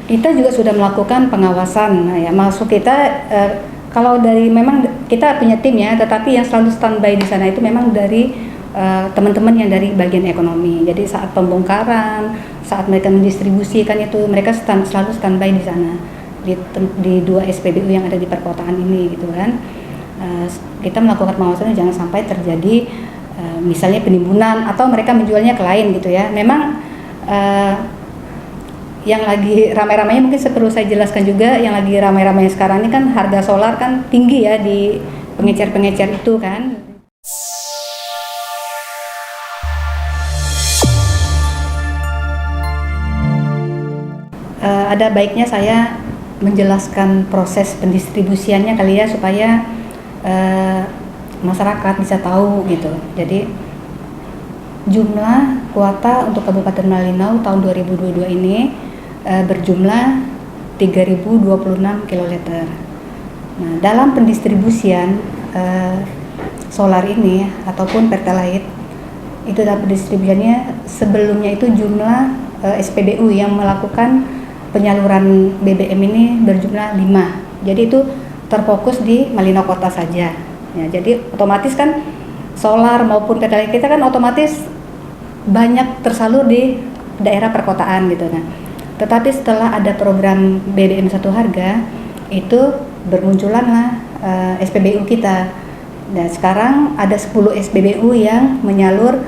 Kita juga sudah melakukan pengawasan. Nah, ya maksud kita kalau dari memang kita punya tim ya, tetapi yang selalu standby di sana itu memang dari teman-teman yang dari bagian ekonomi. Jadi saat pembongkaran, saat mereka mendistribusikan itu mereka selalu standby di sana di 2 SPBU yang ada di perkotaan ini gitu kan. Kita melakukan pengawasan jangan sampai terjadi misalnya penimbunan atau mereka menjualnya ke lain gitu ya. Memang yang lagi ramai-ramainya mungkin perlu saya jelaskan juga, yang lagi ramai-ramainya sekarang ini kan harga solar kan tinggi ya di pengecer-pengecer itu kan. Ada baiknya saya menjelaskan proses pendistribusiannya kali ya supaya masyarakat bisa tahu gitu. Jadi jumlah kuota untuk Kabupaten Malinau tahun 2022 ini berjumlah 3.026 kiloliter. Nah, dalam pendistribusian solar ini ataupun Pertalite itu dalam pendistribusiannya sebelumnya itu jumlah SPBU yang melakukan penyaluran BBM ini berjumlah 5. Jadi itu terfokus di Malinau Kota saja. Ya, jadi otomatis kan solar maupun Pertalite kita kan otomatis banyak tersalur di daerah perkotaan gitu. Nah, tetapi setelah ada program BBM satu harga itu bermunculanlah SPBU kita. Dan sekarang ada 10 SPBU yang menyalur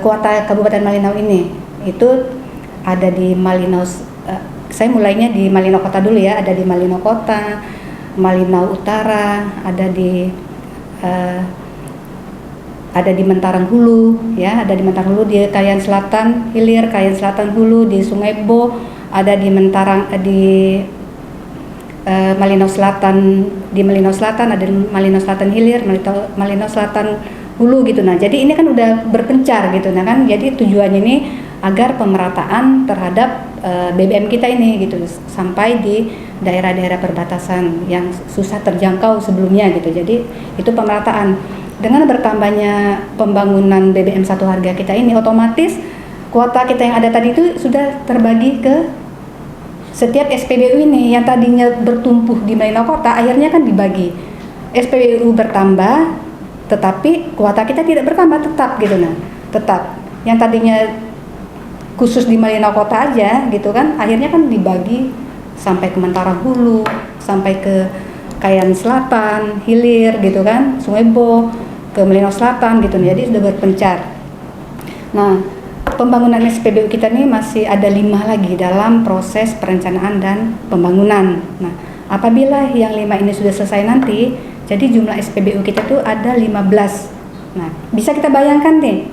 kuota Kabupaten Malinau ini. Itu ada di Malinau, saya mulainya di Malinau Kota dulu ya, ada di Malinau Kota, Malinau Utara, ada di Mentarang Hulu ya, ada di Mentarang Hulu, di Kayan Selatan Hilir, Kayan Selatan Hulu, di Sungai Bo, ada di Mentarang, di Malinau Selatan, di Malinau Selatan ada di Malinau Selatan Hilir, Malinau Selatan Hulu gitu. Nah, jadi ini kan udah berpencar gitu. Nah kan, jadi tujuannya ini agar pemerataan terhadap BBM kita ini gitu sampai di daerah-daerah perbatasan yang susah terjangkau sebelumnya gitu. Jadi itu pemerataan. Dengan bertambahnya pembangunan BBM satu harga kita ini, otomatis kuota kita yang ada tadi itu sudah terbagi ke setiap SPBU ini yang tadinya bertumpuh di Malinau Kota, akhirnya kan dibagi. SPBU bertambah, tetapi kuota kita tidak bertambah tetap gitu. Nah, tetap yang tadinya khusus di Malinau Kota aja gitu kan, akhirnya kan dibagi sampai ke Mentarang Hulu, sampai ke Kayan Selatan, Hilir gitu kan, Sungai Bo, ke Malinau Selatan gitu. Jadi sudah berpencar. Nah, pembangunan SPBU kita ini masih ada 5 lagi dalam proses perencanaan dan pembangunan. Nah, apabila yang 5 ini sudah selesai nanti, jadi jumlah SPBU kita tuh ada 15. Nah, bisa kita bayangkan nih,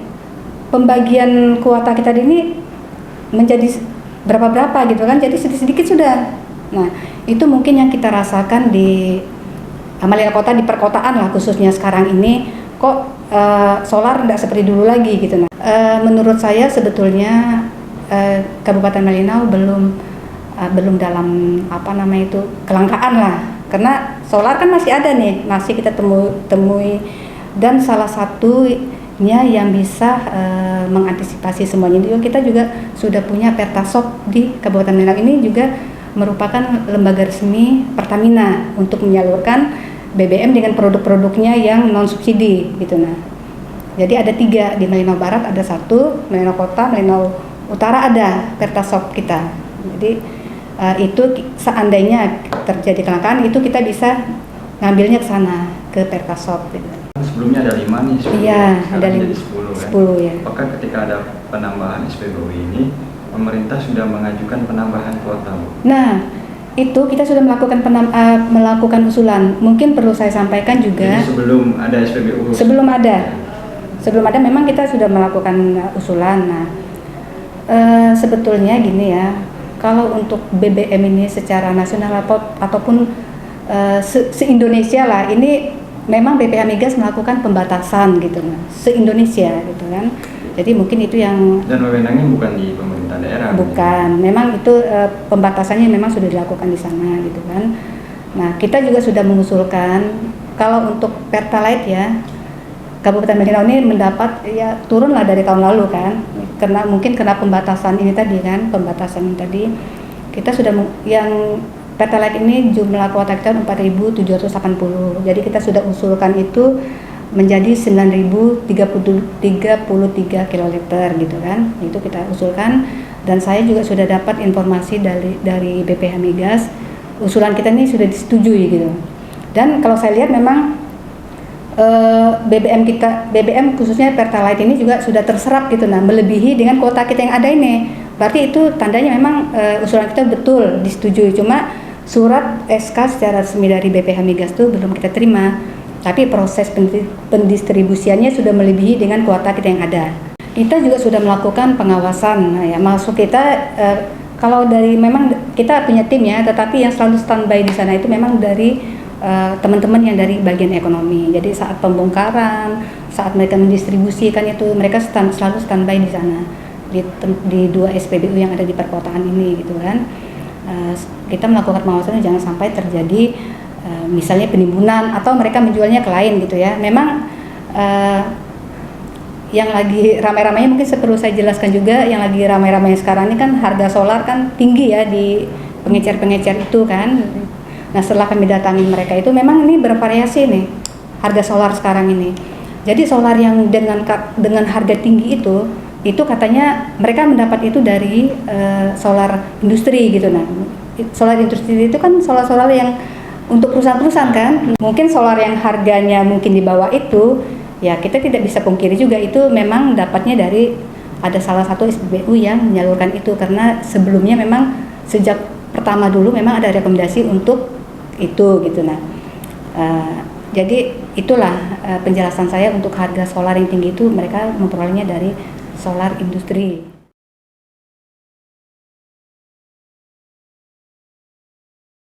pembagian kuota kita ini menjadi berapa-berapa gitu kan, jadi sedikit-sedikit sudah. Nah, itu mungkin yang kita rasakan di Malinau Kota, di perkotaan lah khususnya sekarang ini, kok solar tidak seperti dulu lagi gitu. Nah, menurut saya sebetulnya Kabupaten Malinau belum dalam kelangkaan lah, karena solar kan masih ada nih, masih kita temui, dan salah satunya yang bisa mengantisipasi semuanya itu kita juga sudah punya Pertasop di Kabupaten Malinau. Ini juga merupakan lembaga resmi Pertamina untuk menyalurkan BBM dengan produk-produknya yang non subsidi gitu. Nah, jadi ada 3 di Malinau Barat, ada 1 Malinau Kota, Malinau Utara ada Pertasop kita. Jadi itu seandainya terjadi kelangkaan itu kita bisa ngambilnya ke sana, ke Pertasop gitu. Sebelumnya ada 5 nih, iya, ada 10 kan? 10 ya. Apakah ketika ada penambahan SPBU ini, pemerintah sudah mengajukan penambahan kuota? Nah, itu kita sudah melakukan usulan. Mungkin perlu saya sampaikan juga. Jadi sebelum ada SPBU? Sebelum ada memang kita sudah melakukan usulan. Nah, sebetulnya gini ya, kalau untuk BBM ini secara nasional ataupun se-Indonesia lah, ini memang BPH Migas melakukan pembatasan gitu, nah, se-Indonesia gitu kan. Jadi mungkin itu yang, dan wewenangnya bukan di pemerintah daerah. Bukan, memang itu pembatasannya memang sudah dilakukan di sana gitu kan. Nah, kita juga sudah mengusulkan kalau untuk Pertalite ya, Kabupaten Malinau ini mendapat ya turunlah dari tahun lalu kan, karena mungkin kena pembatasan ini tadi kan, kita sudah yang Pertalite ini jumlah kuota kita 4.780. Jadi kita sudah usulkan itu menjadi 9.033 kiloliter gitu kan. Itu kita usulkan, dan saya juga sudah dapat informasi dari BPH Migas, usulan kita ini sudah disetujui gitu. Dan kalau saya lihat memang BBM khususnya Pertalite ini juga sudah terserap gitu, nah melebihi dengan kuota kita yang ada ini. Berarti itu tandanya memang usulan kita betul disetujui. Cuma surat SK secara resmi dari BPH Migas itu belum kita terima, tapi proses pendistribusiannya sudah melebihi dengan kuota kita yang ada. Kita juga sudah melakukan pengawasan. Nah, ya, maksud kita kalau dari memang kita punya tim ya, tetapi yang selalu standby di sana itu memang dari teman-teman yang dari bagian ekonomi. Jadi saat pembongkaran, saat mereka mendistribusikan itu mereka selalu standby di sana di 2 SPBU yang ada di perkotaan ini gitu kan. Kita melakukan pengawasan jangan sampai terjadi misalnya penimbunan atau mereka menjualnya ke lain gitu ya. Memang yang lagi ramai-ramainya mungkin perlu saya jelaskan juga, yang lagi ramai-ramai sekarang ini kan harga solar kan tinggi ya di pengecer-pengecer itu kan. Nah setelah kami datangin mereka itu memang ini bervariasi nih harga solar sekarang ini. Jadi solar yang dengan harga tinggi itu katanya mereka mendapat itu dari solar industri gitu. Nah solar industri itu kan solar yang untuk perusahaan-perusahaan kan. Mungkin solar yang harganya mungkin di bawah itu, ya kita tidak bisa pungkiri juga itu memang dapatnya dari ada salah satu SPBU yang menyalurkan itu, karena sebelumnya memang sejak pertama dulu memang ada rekomendasi untuk itu gitu. Nah jadi itulah penjelasan saya untuk harga solar yang tinggi itu mereka memperolehnya dari solar industri.